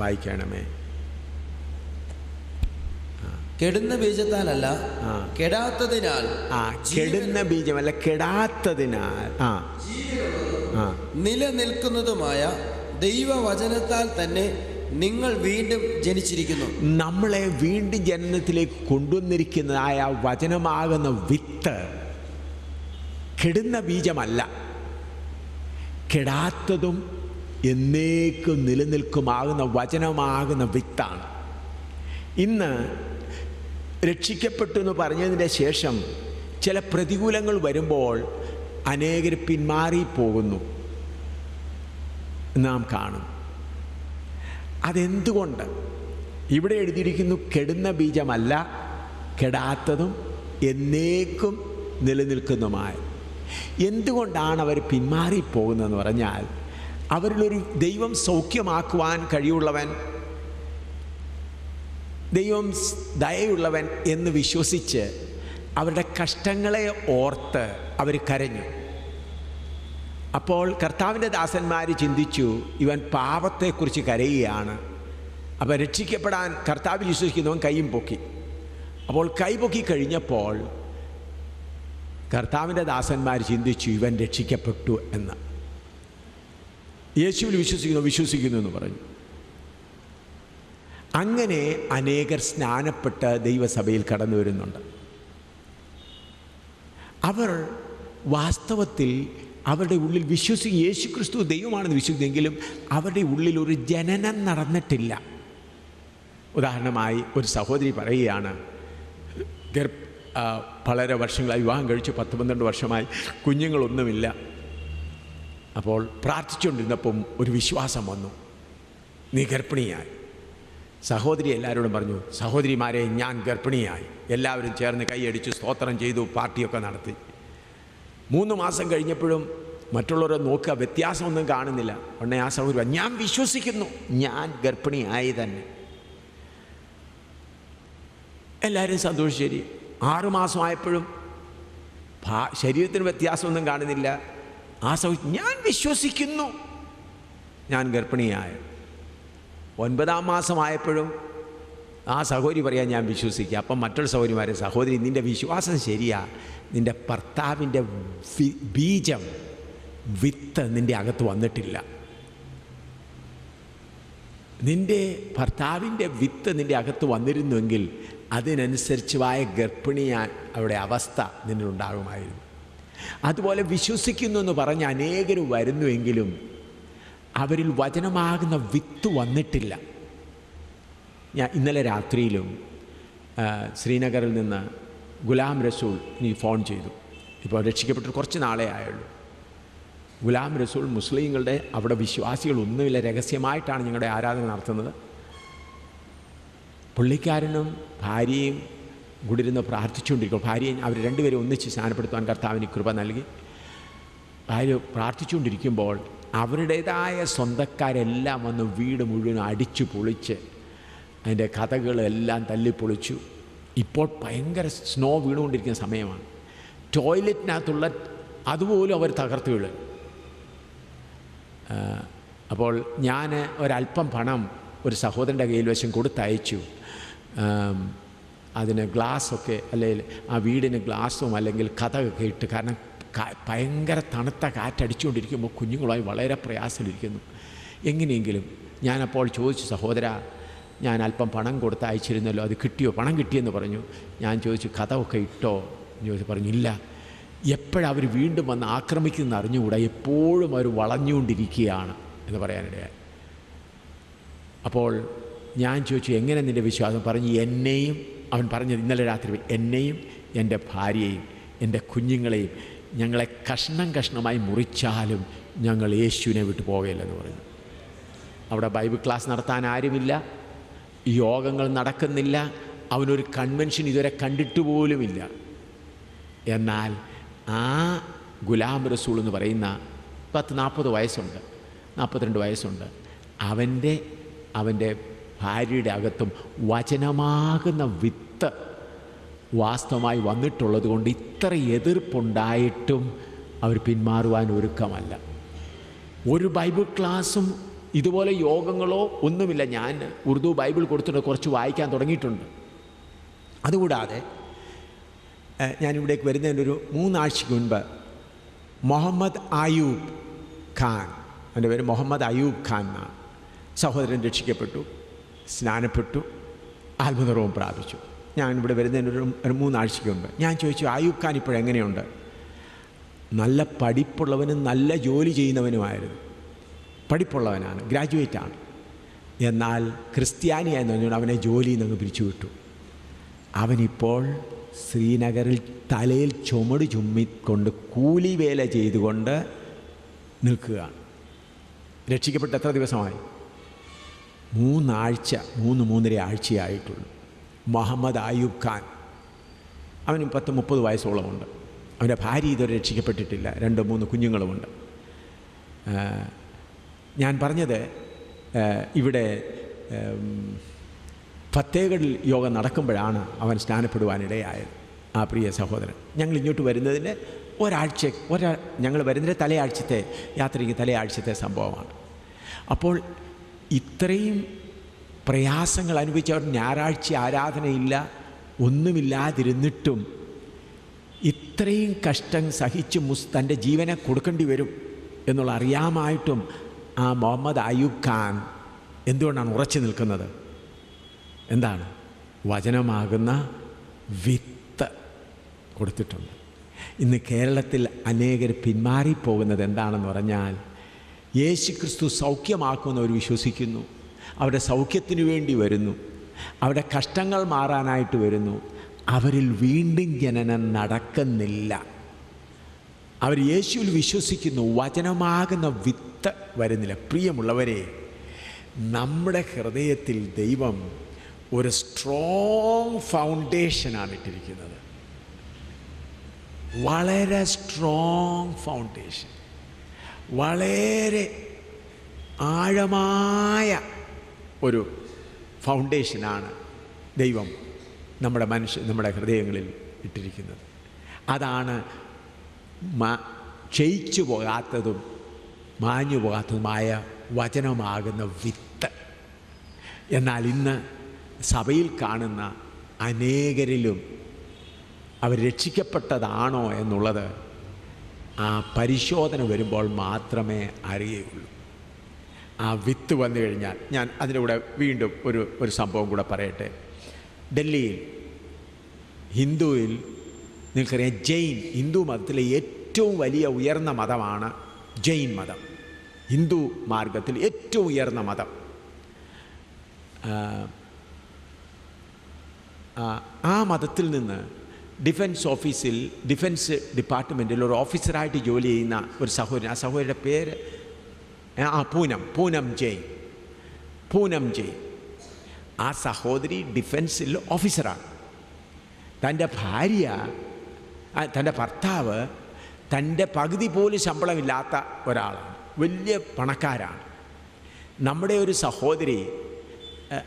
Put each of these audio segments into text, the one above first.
വായിക്കണമേ. കെടുന്ന ബീജത്താലല്ല, കെടാത്തതിനാൽ. കെടുന്ന ബീജമല്ല, കെടാത്തതിനാൽ നിലനിൽക്കുന്നതുമായ ദൈവവചനത്താൽ തന്നെ നിങ്ങൾ വീണ്ടും ജനിച്ചിരിക്കുന്നു. നമ്മളെ വീണ്ടും ജനനത്തിലേക്ക് കൊണ്ടുവന്നിരിക്കുന്നതായ വചനമാകുന്ന വിത്ത് കെടുന്ന ബീജമല്ല, കെടാത്തതും എന്നേക്കും നിലനിൽക്കുമാകുന്ന വചനമാകുന്ന വിത്താണ്. ഇന്ന് രക്ഷിക്കപ്പെട്ടു എന്ന് പറഞ്ഞതിൻ്റെ ശേഷം ചില പ്രതികൂലങ്ങൾ വരുമ്പോൾ അനേകർ പിന്മാറിപ്പോകുന്നു നാം കാണും. അതെന്തുകൊണ്ട്? ഇവിടെ എഴുതിയിരിക്കുന്നു കെടുന്ന ബീജമല്ല, കെടാത്തതും എന്നേക്കും നിലനിൽക്കുന്നതുമായ. എന്തുകൊണ്ടാണ് അവർ പിന്മാറിപ്പോകുന്നതെന്ന് പറഞ്ഞാൽ, അവരിലൊരു ദൈവം സൗഖ്യമാക്കുവാൻ കഴിവുള്ളവൻ, ദൈവം ദയയുള്ളവൻ എന്ന് വിശ്വസിച്ച് അവരുടെ കഷ്ടങ്ങളെ ഓർത്ത് അവർ കരഞ്ഞു. അപ്പോൾ കർത്താവിൻ്റെ ദാസന്മാർ ചിന്തിച്ചു, ഇവൻ പാപത്തെക്കുറിച്ച് കരയുകയാണ്. അപ്പോൾ രക്ഷിക്കപ്പെടാൻ കർത്താവിൽ വിശ്വസിക്കുന്നവൻ കൈയും പൊക്കി. അപ്പോൾ കൈ പൊക്കി കഴിഞ്ഞപ്പോൾ കർത്താവിൻ്റെ ദാസന്മാർ ചിന്തിച്ചു, ഇവൻ രക്ഷിക്കപ്പെട്ടു എന്ന്. യേശുവിൽ വിശ്വസിക്കുന്നു എന്ന് പറഞ്ഞു. അങ്ങനെ അനേകർ സ്നാനപ്പെട്ട് ദൈവസഭയിൽ കടന്നു വരുന്നുണ്ട്. അവർ വാസ്തവത്തിൽ അവരുടെ ഉള്ളിൽ യേശു ക്രിസ്തു ദൈവമാണെന്ന് വിശ്വസിക്കുന്നെങ്കിലും അവരുടെ ഉള്ളിൽ ഒരു ജനനം നടന്നിട്ടില്ല. ഉദാഹരണമായി ഒരു സഹോദരി പറയുകയാണ്, വളരെ വർഷങ്ങളായി വിവാഹം കഴിച്ചു, 10-12 വർഷമായി കുഞ്ഞുങ്ങളൊന്നുമില്ല. അപ്പോൾ പ്രാർത്ഥിച്ചുകൊണ്ടിരുന്നപ്പം ഒരു വിശ്വാസം വന്നു, നീ ഗർഭിണിയായി. സഹോദരി എല്ലാവരോടും പറഞ്ഞു, സഹോദരിമാരെ ഞാൻ ഗർഭിണിയായി. എല്ലാവരും ചേർന്ന് കൈയടിച്ചു സ്തോത്രം ചെയ്തു, പാർട്ടിയൊക്കെ നടത്തി. 3 മാസം കഴിഞ്ഞപ്പോഴും മറ്റുള്ളവരെ നോക്കുക, വ്യത്യാസമൊന്നും കാണുന്നില്ല. ഉടനെ ആ സഹോദരി, ഞാൻ വിശ്വസിക്കുന്നു ഞാൻ ഗർഭിണിയായി തന്നെ. എല്ലാവരും സന്തോഷം. ശരി. 6 മാസമായപ്പോഴും ശരീരത്തിന് വ്യത്യാസമൊന്നും കാണുന്നില്ല. ആ സഹോദരി, ഞാൻ വിശ്വസിക്കുന്നു ഞാൻ ഗർഭിണിയായ. 9-ാം മാസമായപ്പോഴും ആ സഹോദരി പറയാൻ ഞാൻ വിശ്വസിക്കുക. അപ്പം മറ്റൊരു സഹോദരിമാരെ, സഹോദരി നിൻ്റെ വിശ്വാസം ശരിയാ, നിൻ്റെ ഭർത്താവിൻ്റെ ബീജം വിത്ത് നിൻ്റെ അകത്ത് വന്നിട്ടില്ല. നിൻ്റെ ഭർത്താവിൻ്റെ വിത്ത് നിൻ്റെ അകത്ത് വന്നിരുന്നുവെങ്കിൽ അതിനനുസരിച്ചുമായ ഗർഭിണിയാൻ അവിടെ അവസ്ഥ നിന്നുണ്ടാകുമായിരുന്നു. അതുപോലെ വിശ്വസിക്കുന്നു എന്ന് പറഞ്ഞ് അനേകർ വരുന്നുവെങ്കിലും അവരിൽ വചനമാകുന്ന വിത്ത് വന്നിട്ടില്ല. ഞാൻ ഇന്നലെ രാത്രിയിലും ശ്രീനഗറിൽ നിന്ന് ഗുലാം റസൂൽ നീ ഫോൺ ചെയ്തു. ഇപ്പോൾ രക്ഷിക്കപ്പെട്ടിട്ട് കുറച്ച് നാളേ ആയുള്ളൂ. ഗുലാം റസൂൽ മുസ്ലിങ്ങളുടെ അവിടെ വിശ്വാസികളൊന്നുമില്ല, രഹസ്യമായിട്ടാണ് ഞങ്ങളുടെ ആരാധന നടത്തുന്നത്. പുള്ളിക്കാരനും ഭാര്യയും കൂടി ഇരുന്ന് പ്രാർത്ഥിച്ചുകൊണ്ടിരിക്കും. ഭാര്യയും അവർ രണ്ടുപേരും ഒന്നിച്ച് സ്നാനപ്പെടുത്തുവാൻ കർത്താവിന് കൃപ നൽകി. ഭാര്യ പ്രാർത്ഥിച്ചുകൊണ്ടിരിക്കുമ്പോൾ അവരുടേതായ സ്വന്തക്കാരെല്ലാം വന്ന് വീട് മുഴുവൻ അടിച്ചു പൊളിച്ച് അതിൻ്റെ കഥകളെല്ലാം തല്ലിപ്പൊളിച്ചു. ഇപ്പോൾ ഭയങ്കര സ്നോ വീണുകൊണ്ടിരിക്കുന്ന സമയമാണ്. ടോയ്ലറ്റിനകത്തുള്ള അതുപോലും അവർ തകർത്ത് വീഴും. അപ്പോൾ ഞാൻ ഒരല്പം പണം ഒരു സഹോദരൻ്റെ കയ്യിൽ വശം കൊടുത്തയച്ചു. അതിന് ഗ്ലാസ്സൊക്കെ, അല്ലെങ്കിൽ ആ വീടിന് ഗ്ലാസ്സും അല്ലെങ്കിൽ കഥയൊക്കെ ഇട്ട്, കാരണം ഭയങ്കര തണുത്ത കാറ്റടിച്ചുകൊണ്ടിരിക്കുമ്പോൾ കുഞ്ഞുങ്ങളുമായി വളരെ പ്രയാസത്തിലിരിക്കുന്നു. എങ്ങനെയെങ്കിലും ഞാനപ്പോൾ ചോദിച്ചു, സഹോദര ഞാൻ അല്പം പണം കൊടുത്ത് അയച്ചിരുന്നല്ലോ, അത് കിട്ടിയോ? പണം കിട്ടിയെന്ന് പറഞ്ഞു. ഞാൻ ചോദിച്ചു, കഥയൊക്കെ ഇട്ടോ എന്ന് ചോദിച്ചു. പറഞ്ഞു ഇല്ല. എപ്പോഴവർ വീണ്ടും വന്ന് ആക്രമിക്കുന്ന അറിഞ്ഞുകൂടാ, എപ്പോഴും അവർ വളഞ്ഞുകൊണ്ടിരിക്കുകയാണ് എന്ന് പറയാനിടയായി. അപ്പോൾ ഞാൻ ചോദിച്ചു, എങ്ങനെ നിൻ്റെ വിശ്വാസം? പറഞ്ഞു, എന്നെയും, അവൻ പറഞ്ഞത് ഇന്നലെ രാത്രി, എന്നെയും എൻ്റെ ഭാര്യയെയും എൻ്റെ കുഞ്ഞുങ്ങളെയും ഞങ്ങളെ കഷ്ണം കഷ്ണമായി മുറിച്ചാലും ഞങ്ങൾ യേശുവിനെ വിട്ടു പോവുകയില്ലെന്ന് പറഞ്ഞു. അവിടെ ബൈബിൾ ക്ലാസ് നടത്താൻ ആരുമില്ല, യോഗങ്ങൾ നടക്കുന്നില്ല, അവനൊരു കൺവെൻഷൻ ഇതുവരെ കണ്ടിട്ട് പോലുമില്ല. എന്നാൽ ആ ഗുലാം റസൂൾ എന്ന് പറയുന്ന 40 വയസ്സുണ്ട്, 42 വയസ്സുണ്ട്. അവൻ്റെ ഭാര്യയുടെ അകത്തും വചനമാകുന്ന വിത്ത് വാസ്തവമായി വന്നിട്ടുള്ളത് കൊണ്ട് ഇത്ര എതിർപ്പുണ്ടായിട്ടും അവർ പിന്മാറുവാൻ ഒരുക്കമല്ല. ഒരു ബൈബിൾ ക്ലാസ്സും ഇതുപോലെ യോഗങ്ങളോ ഒന്നുമില്ല. ഞാൻ ഉറുദു ബൈബിൾ കൊടുത്തിട്ട് കുറച്ച് വായിക്കാൻ തുടങ്ങിയിട്ടുണ്ട്. അതുകൂടാതെ ഞാനിവിടേക്ക് വരുന്നതിനൊരു 3 ആഴ്ചയ്ക്ക് മുൻപ് മുഹമ്മദ് അയൂബ് ഖാൻ, എൻ്റെ പേര് മുഹമ്മദ് അയൂബ് ഖാൻ എന്നാണ്, സഹോദരൻ രക്ഷിക്കപ്പെട്ടു, സ്നാനപ്പെട്ടു, ആത്മനിർവ്വം പ്രാപിച്ചു. ഞാനിവിടെ വരുന്നതിനൊരു 3 ആഴ്ചയ്ക്ക് മുൻപ് ഞാൻ ചോദിച്ചു, അയൂബ് ഖാൻ ഇപ്പോഴെങ്ങനെയുണ്ട്? നല്ല പഠിപ്പുള്ളവനും നല്ല ജോലി ചെയ്യുന്നവനുമായിരുന്നു. പഠിപ്പുള്ളവനാണ്, ഗ്രാജുവേറ്റാണ്. എന്നാൽ ക്രിസ്ത്യാനിയായെന്ന് പറഞ്ഞുകൊണ്ട് അവനെ ജോലിയിൽ നിന്ന് പിരിച്ചു വിട്ടു. അവനിപ്പോൾ ശ്രീനഗറിൽ തലയിൽ ചുമട് ചുമ്മിക്കൊണ്ട് കൂലി വേല ചെയ്തുകൊണ്ട് നിൽക്കുകയാണ്. രക്ഷിക്കപ്പെട്ട് എത്ര ദിവസമായി? 3 ആഴ്ച, 3-3.5 ആഴ്ചയായിട്ടുള്ളൂ. മുഹമ്മദ് അയൂബ് ഖാൻ, അവന് 30 വയസ്സോളമുണ്ട്. അവൻ്റെ ഭാര്യ ഇതുവരെ രക്ഷിക്കപ്പെട്ടിട്ടില്ല, 2-3 കുഞ്ഞുങ്ങളുമുണ്ട്. ഞാൻ പറഞ്ഞത്, ഇവിടെ ഫത്തേഗഡിൽ യോഗം നടക്കുമ്പോഴാണ് അവൻ സ്നാനപ്പെടുവാനിടയായത്, ആ പ്രിയ സഹോദരൻ. ഞങ്ങൾ ഇങ്ങോട്ട് വരുന്നതിന് ഞങ്ങൾ വരുന്നതിൻ്റെ തലയാഴ്ചത്തെ യാത്രയ്ക്ക് തലയാഴ്ചത്തെ സംഭവമാണ്. അപ്പോൾ ഇത്രയും പ്രയാസങ്ങൾ അനുഭവിച്ചവർ, ഞായറാഴ്ച ആരാധനയില്ല, ഒന്നുമില്ലാതിരുന്നിട്ടും ഇത്രയും കഷ്ടം സഹിച്ച് തൻ്റെ ജീവനെ കൊടുക്കേണ്ടി വരും എന്നുള്ള അറിയാമായിട്ടും ആ മുഹമ്മദ് അയൂബ് ഖാൻ എന്തുകൊണ്ടാണ് ഉറച്ചു നിൽക്കുന്നത്? എന്താണ്? വചനമാകുന്ന വിത്ത് കൊടുത്തിട്ടുണ്ട്. ഇന്ന് കേരളത്തിൽ അനേകർ പിന്മാറിപ്പോകുന്നത് എന്താണെന്ന് പറഞ്ഞാൽ, യേശുക്രിസ്തു സൗഖ്യമാക്കുമെന്നവർ വിശ്വസിക്കുന്നു, അവരുടെ സൗഖ്യത്തിനു വേണ്ടി വരുന്നു, അവരുടെ കഷ്ടങ്ങൾ മാറാനായിട്ട് വരുന്നു. അവരിൽ വീണ്ടും ജനനം നടക്കുന്നില്ല. അവർ യേശുവിൽ വിശ്വസിക്കുന്നു, വചനമാകുന്ന വിത്ത് വരുന്നില്ല. പ്രിയമുള്ളവരെ, നമ്മുടെ ഹൃദയത്തിൽ ദൈവം ഒരു സ്ട്രോങ് ഫൗണ്ടേഷനാണ് ഇട്ടിരിക്കുന്നത്. വളരെ സ്ട്രോങ് ഫൗണ്ടേഷൻ, വളരെ ആഴമായ ഒരു ഫൗണ്ടേഷനാണ് ദൈവം നമ്മുടെ ഹൃദയങ്ങളിൽ ഇട്ടിരിക്കുന്നത്. അതാണ് ക്ഷയിച്ചു പോകാത്തതും മാഞ്ഞു പോകാത്തതുമായ വചനമാകുന്ന വിത്ത്. എന്നാൽ ഇന്ന് സഭയിൽ കാണുന്ന അനേകരിലും അവർ രക്ഷിക്കപ്പെട്ടതാണോ എന്നുള്ളത് ആ പരിശോധന വരുമ്പോൾ മാത്രമേ അറിയുകയുള്ളൂ. ആ വിത്ത് വന്നു കഴിഞ്ഞാൽ, ഞാൻ അതിൻ്റെ കൂടെ വീണ്ടും ഒരു സംഭവം കൂടെ പറയട്ടെ. ഡൽഹിയിൽ ഹിന്ദുവിൽ നിങ്ങൾക്കറിയാം, ഹിന്ദു മതത്തിലെ ഏറ്റവും വലിയ ഉയർന്ന മതമാണ് ജൈൻ മതം. ഹിന്ദു മാർഗത്തിൽ ഏറ്റവും ഉയർന്ന മതം. ആ മതത്തിൽ നിന്ന് ഡിഫൻസ് ഡിപ്പാർട്ട്മെൻറ്റിൽ ഒരു ഓഫീസറായിട്ട് ജോലി ചെയ്യുന്ന ഒരു സഹോദരൻ, ആ സഹോദരിയുടെ പേര് പൂനം ജെയിൻ. ആ സഹോദരി ഡിഫൻസിൽ ഓഫീസറാണ്. തൻ്റെ ഭർത്താവ് തൻ്റെ പകുതി പോലും ശമ്പളമില്ലാത്ത ഒരാളാണ്, വലിയ പണക്കാരാണ്. നമ്മുടെ ഒരു സഹോദരി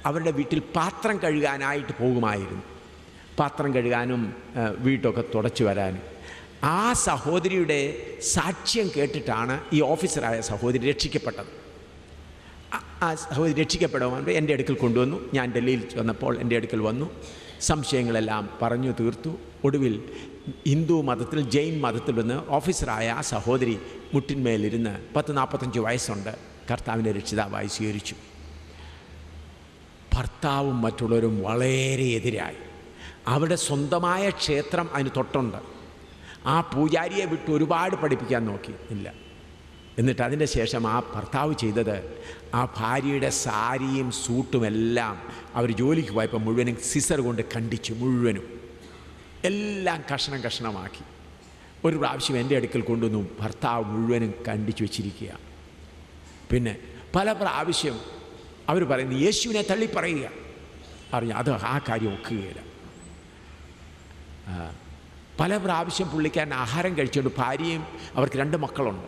അവരുടെ വീട്ടിൽ പാത്രം കഴുകാനായിട്ട് പോകുമായിരുന്നു, പാത്രം കഴുകാനും വീട്ടൊക്കെ തുടച്ചു വരാനും. ആ സഹോദരിയുടെ സാക്ഷ്യം കേട്ടിട്ടാണ് ഈ ഓഫീസറായ സഹോദരി രക്ഷിക്കപ്പെട്ടത്. ആ സഹോദരി രക്ഷിക്കപ്പെടുമ്പോൾ എൻ്റെ അടുക്കൽ കൊണ്ടുവന്നു. ഞാൻ ഡൽഹിയിൽ വന്നപ്പോൾ എൻ്റെ അടുക്കൽ വന്നു, സംശയങ്ങളെല്ലാം പറഞ്ഞു തീർത്തു. ഒടുവിൽ ഹിന്ദു മതത്തിൽ, ജൈൻ മതത്തിൽ വന്ന് ഓഫീസറായ ആ സഹോദരി മുട്ടിന്മേലിരുന്ന് 40-45 വയസ്സുണ്ട്, കർത്താവിൻ്റെ രക്ഷിതാവായി സ്വീകരിച്ചു. ഭർത്താവും മറ്റുള്ളവരും വളരെ എതിരായി. അവരുടെ സ്വന്തമായ ക്ഷേത്രം അതിന് തൊട്ടുണ്ട്. ആ പൂജാരിയെ വിട്ട് ഒരുപാട് പഠിപ്പിക്കാൻ നോക്കി, ഇല്ല. എന്നിട്ട് അതിൻ്റെ ശേഷം ആ ഭർത്താവ് ചെയ്തത്, ആ ഭാര്യയുടെ സാരിയും സൂട്ടുമെല്ലാം അവർ ജോലിക്ക് പോയപ്പോൾ മുഴുവനും സിസർ കൊണ്ട് കണ്ടിച്ചു, മുഴുവനും എല്ലാം കഷ്ണമാക്കി. ഒരു പ്രാവശ്യം എൻ്റെ അടുക്കൽ കൊണ്ടുവന്നു, ഭർത്താവ് മുഴുവനും കണ്ടിച്ചു വെച്ചിരിക്കുക. പിന്നെ പല പ്രാവശ്യം അവർ പറയുന്നു, യേശുവിനെ തള്ളി പറയുക. അറിഞ്ഞു അത് ആ കാര്യം ഒക്കുകയില്ല. പല പ്രാവശ്യം പുള്ളിക്കാരൻ ആഹാരം കഴിച്ചുകൊണ്ട്, ഭാര്യയും അവർക്ക് 2 മക്കളുണ്ട്.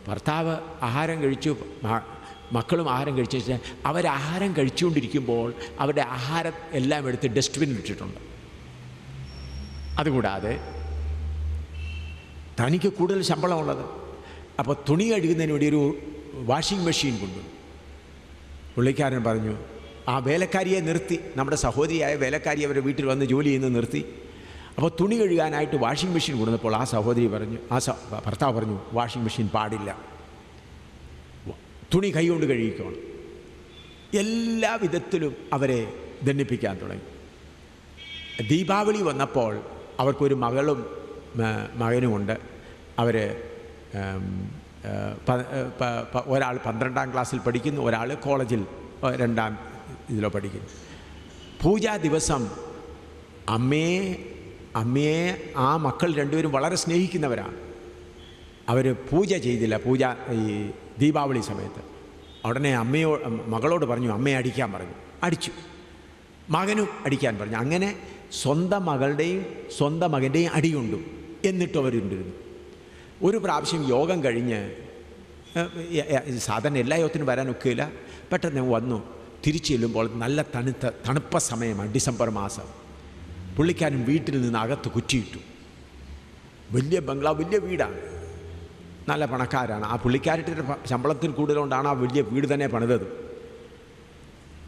ഭർത്താവ് ആഹാരം കഴിച്ചു, മക്കളും ആഹാരം കഴിച്ചു. അവരാഹാരം കഴിച്ചുകൊണ്ടിരിക്കുമ്പോൾ അവരുടെ ആഹാരം എല്ലാം എടുത്ത് ഡസ്റ്റ്ബിനിൽ ഇട്ടിട്ടുണ്ട്. അതുകൂടാതെ തനിക്ക് കൂടുതൽ ശമ്പളമുള്ളത്, അപ്പോൾ തുണി കഴുകുന്നതിന് വേണ്ടി ഒരു വാഷിംഗ് മെഷീൻ കൊണ്ടുവന്നു. പുള്ളിക്കാരൻ പറഞ്ഞു, ആ വേലക്കാരിയെ നിർത്തി, നമ്മുടെ സഹോദരിയായ വേലക്കാരി അവരുടെ വീട്ടിൽ വന്ന് ജോലി ചെയ്യുന്നത് നിർത്തി. അപ്പോൾ തുണി കഴുകാനായിട്ട് വാഷിംഗ് മെഷീൻ കൊണ്ടുവന്നപ്പോൾ ആ സഹോദരി പറഞ്ഞു, ഭർത്താവ് പറഞ്ഞു, വാഷിംഗ് മെഷീൻ പാടില്ല, തുണി കൈകൊണ്ട് കഴുകിക്കണം. എല്ലാ വിധത്തിലും അവരെ ദണ്ഡിപ്പിക്കാൻ തുടങ്ങി. ദീപാവലി വന്നപ്പോൾ അവർക്കൊരു മകളും മകനുമുണ്ട്. അവർ ഒരാൾ 12ാം ക്ലാസ്സിൽ പഠിക്കുന്നു, ഒരാൾ കോളേജിൽ 2ാം ഇതിലോ പഠിക്കുന്നു. പൂജാ ദിവസം അമ്മയെ ആ മക്കൾ രണ്ടുപേരും വളരെ സ്നേഹിക്കുന്നവരാണ്. അവർ പൂജ ചെയ്തില്ല, ഈ ദീപാവലി സമയത്ത്. ഉടനെ മകളോട് പറഞ്ഞു, അമ്മയെ അടിക്കാൻ പറഞ്ഞു. അടിച്ചു. മകനും അടിക്കാൻ പറഞ്ഞു. അങ്ങനെ സ്വന്തം മകളുടെയും സ്വന്തം മകൻ്റെയും അടികൊണ്ടു. എന്നിട്ട് അവരുണ്ടിരുന്നു. ഒരു പ്രാവശ്യം യോഗം കഴിഞ്ഞ്, സാധാരണ എല്ലാ യോഗത്തിനും വരാൻ ഒക്കില്ല, പെട്ടെന്ന് വന്നു. തിരിച്ചു ചെല്ലുമ്പോൾ നല്ല തണുപ്പ സമയമാണ്, ഡിസംബർ മാസം. പുള്ളിക്കാരൻ വീട്ടിൽ നിന്ന് അകത്ത് കുറ്റിയിട്ടു. വലിയ ബംഗ്ലാവ്, വലിയ വീടാണ്, നല്ല പണക്കാരാണ്. ആ പുള്ളിക്കാരുടെ ശമ്പളത്തിൽ കൂടുതലുകൊണ്ടാണ് ആ വലിയ വീട് തന്നെ പണിതത്.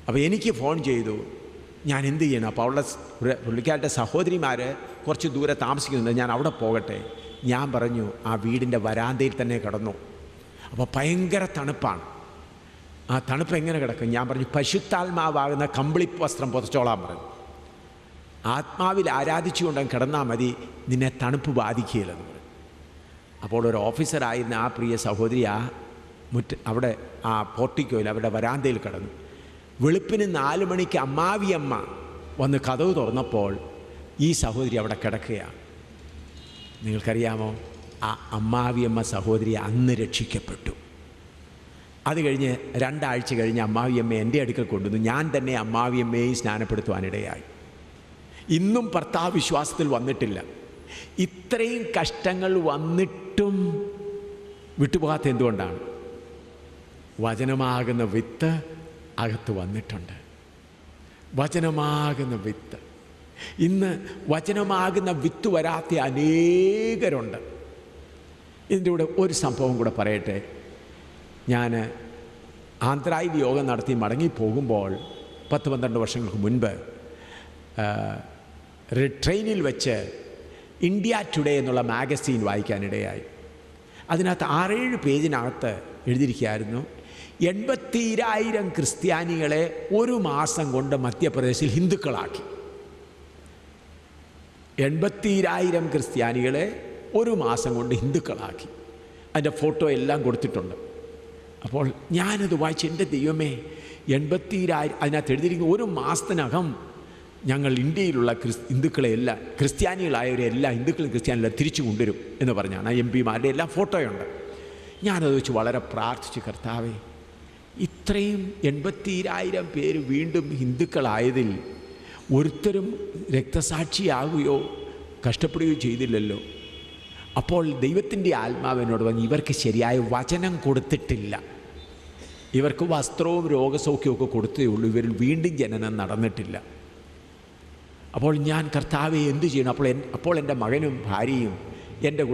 അപ്പോൾ എനിക്ക് ഫോൺ ചെയ്തു, ഞാൻ എന്ത് ചെയ്യണം? അപ്പോൾ അവളുടെ പുള്ളിക്കാരുടെ സഹോദരിമാർ കുറച്ച് ദൂരെ താമസിക്കുന്നുണ്ട്, ഞാൻ അവിടെ പോകട്ടെ. ഞാൻ പറഞ്ഞു, ആ വീടിൻ്റെ വരാന്തയിൽ തന്നെ കിടന്നു. അപ്പോൾ ഭയങ്കര തണുപ്പാണ്. ആ തണുപ്പ് എങ്ങനെ കിടക്കും? ഞാൻ പറഞ്ഞു, പശുത്താത്മാവാകുന്ന കമ്പിളി വസ്ത്രം പുതച്ചോളാൻ പറഞ്ഞു. ആത്മാവിൽ ആരാധിച്ചുകൊണ്ട് കിടന്നാൽ മതി, നിന്നെ തണുപ്പ് ബാധിക്കുകയില്ലെന്ന് പറഞ്ഞു. അപ്പോൾ ഒരു ഓഫീസറായിരുന്ന ആ പ്രിയ സഹോദരി അവിടെ ആ പോർട്ടിക്കോയിൽ അവരുടെ വരാന്തയിൽ കിടന്നു. വെളുപ്പിന് 4 മണിക്ക് അമ്മാവിയമ്മ വന്ന് കതവ് തുറന്നപ്പോൾ ഈ സഹോദരി അവിടെ കിടക്കുകയാണ്. നിങ്ങൾക്കറിയാമോ, ആ അമ്മാവിയമ്മ സഹോദരി അന്ന് രക്ഷിക്കപ്പെട്ടു. അത് കഴിഞ്ഞ് 2 ആഴ്ച കഴിഞ്ഞ് അമ്മാവിയമ്മ എൻ്റെ അടുക്കൽ കൊണ്ടുവന്നു. ഞാൻ തന്നെ അമ്മാവിയമ്മയെയും സ്നാനപ്പെടുത്തുവാനിടയായി. ഇന്നും ഭർത്താവ് വിശ്വാസത്തിൽ വന്നിട്ടില്ല. ഇത്രയും കഷ്ടങ്ങൾ വന്നിട്ടും വിട്ടുപോകാത്ത എന്തുകൊണ്ടാണ്? വചനമാകുന്ന വിത്ത് അകത്ത് വന്നിട്ടുണ്ട്. വചനമാകുന്ന വിത്ത്. ഇന്ന് വചനമാകുന്ന വിത്ത് വരാത്ത അനേകരുണ്ട്. ഇതിൻ്റെ കൂടെ ഒരു സംഭവം കൂടെ പറയട്ടെ. ഞാൻ ആന്ധ്രായിൽ യോഗം നടത്തി മടങ്ങിപ്പോകുമ്പോൾ 10-12 വർഷങ്ങൾക്ക് മുൻപ് ട്രെയിനിൽ വെച്ച് ഇന്ത്യ ടുഡേ എന്നുള്ള മാഗസീൻ വായിക്കാനിടയായി. അതിനകത്ത് 6-7 പേജിനകത്ത് എഴുതിയിരിക്കുകയായിരുന്നു, 82,000 ക്രിസ്ത്യാനികളെ 1 മാസം കൊണ്ട് മധ്യപ്രദേശിൽ ഹിന്ദുക്കളാക്കി. 82,000 ക്രിസ്ത്യാനികളെ 1 മാസം കൊണ്ട് ഹിന്ദുക്കളാക്കി. അതിൻ്റെ ഫോട്ടോ എല്ലാം കൊടുത്തിട്ടുണ്ട്. അപ്പോൾ ഞാനത് വായിച്ച്, എൻ്റെ ദൈവമേ, 82,000 അതിനകത്ത് എഴുതിയിരിക്കുന്ന 1 മാസത്തിനകം ഞങ്ങൾ ഇന്ത്യയിലുള്ള ഹിന്ദുക്കളെ എല്ലാം, ക്രിസ്ത്യാനികളായവരെ എല്ലാ ഹിന്ദുക്കളും ക്രിസ്ത്യാനികളെ തിരിച്ചു കൊണ്ടുവരും എന്ന് പറഞ്ഞാണ്. MP-മാരുടെ എല്ലാം ഫോട്ടോയുണ്ട്. ഞാനത് വെച്ച് വളരെ പ്രാർത്ഥിച്ചു, കർത്താവേ, ഇത്രയും 82,000 പേര് വീണ്ടും ഹിന്ദുക്കളായതിൽ ഒരുത്തരും രക്തസാക്ഷിയാകുകയോ കഷ്ടപ്പെടുകയോ ചെയ്തില്ലല്ലോ. അപ്പോൾ ദൈവത്തിൻ്റെ ആത്മാവിനോട് പറഞ്ഞു, ഇവർക്ക് ശരിയായ വചനം കൊടുത്തിട്ടില്ല. ഇവർക്ക് വസ്ത്രവും രോഗസൗഖ്യവും കൊടുത്തേ ഉള്ളൂ. ഇവരിൽ വീണ്ടും ജനനം നടന്നിട്ടില്ല. അപ്പോൾ ഞാൻ, കർത്താവെ, എന്തു ചെയ്യണം? അപ്പോൾ എൻ്റെ മകനും ഭാര്യയും എൻ്റെ